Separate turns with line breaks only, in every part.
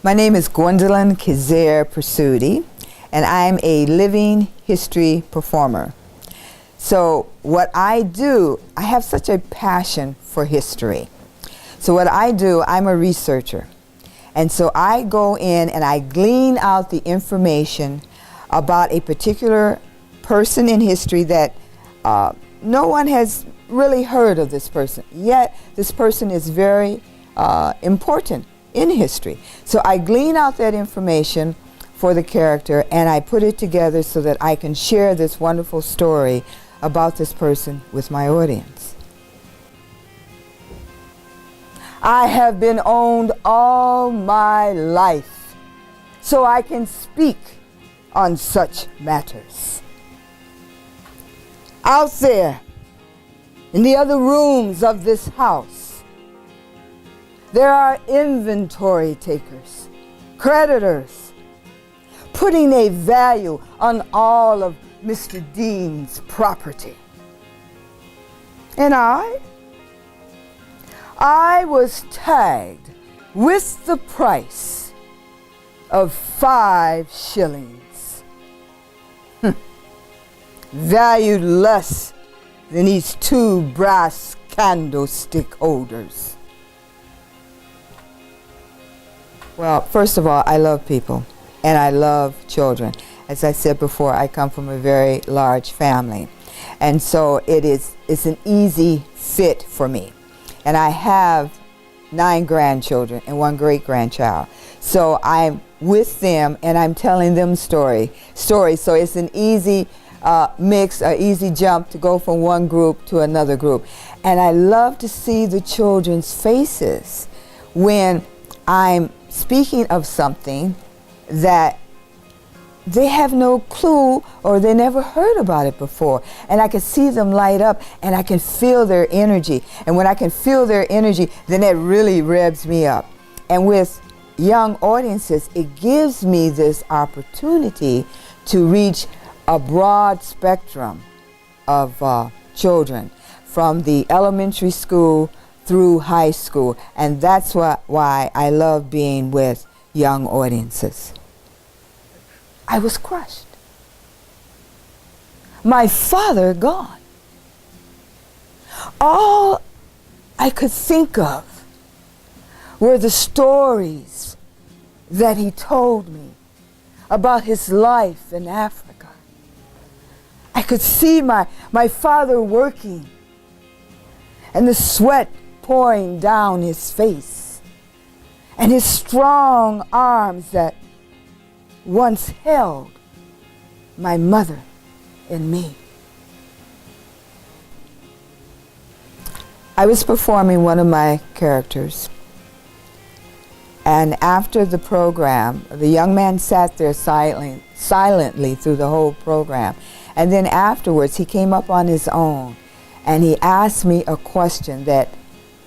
My name is Gwendolyn Quezaire-Presutti, and I'm a living history performer. So what I do, I have such a passion for history. So what I do, I'm a researcher. And so I go in and I glean out the information about a particular person in history that no one has really heard of this person. Yet this person is very important in history. So I glean out that information for the character and I put it together so that I can share this wonderful story about this person with my audience. I have been owned all my life, so I can speak on such matters. Out there, in the other rooms of this house, there are inventory takers, creditors, putting a value on all of Mr. Dean's property. And I was tagged with the price of 5 shillings. Valued less than these 2 brass candlestick holders. Well, first of all, I love people and I love children. As I said before, I come from a very large family. And so it's an easy fit for me. And I have 9 grandchildren and 1 great-grandchild. So I'm with them and I'm telling them stories. So it's an easy mix, an easy jump to go from one group to another group. And I love to see the children's faces when I'm speaking of something that they have no clue or they never heard about it before. And I can see them light up and I can feel their energy. And when I can feel their energy, then that really revs me up. And with young audiences, it gives me this opportunity to reach a broad spectrum of children from the elementary school through high school. And that's why I love being with young audiences. I was crushed. My father gone. All I could think of were the stories that he told me about his life in Africa. I could see my father working and the sweat pouring down his face and his strong arms that once held my mother and me. I was performing one of my characters, and after the program, the young man sat there silently through the whole program, and then afterwards he came up on his own and he asked me a question that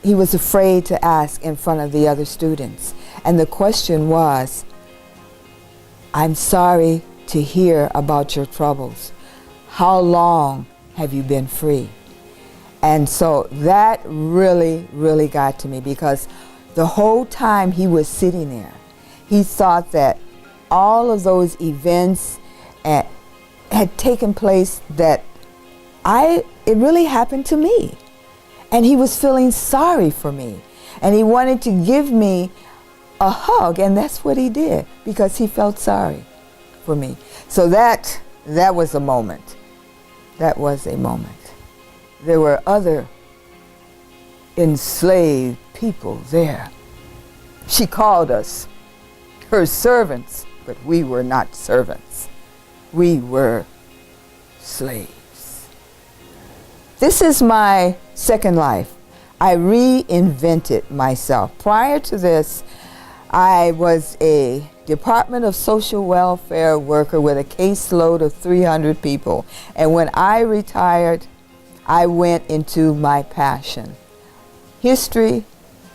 he was afraid to ask in front of the other students. And the question was, "I'm sorry to hear about your troubles. How long have you been free?" And so that really, really got to me, because the whole time he was sitting there, he thought that all of those events had taken place that it really happened to me. And he was feeling sorry for me. And he wanted to give me a hug, and that's what he did, because he felt sorry for me. So that was a moment. That was a moment. There were other enslaved people there. She called us her servants, but we were not servants. We were slaves. This is my second life. I reinvented myself. Prior to this, I was a Department of Social Welfare worker with a caseload of 300 people. And when I retired, I went into my passion, history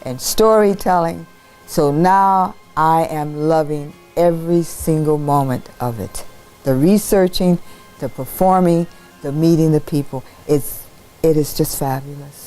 and storytelling. So now I am loving every single moment of it. The researching, the performing, the meeting the people. It is just fabulous.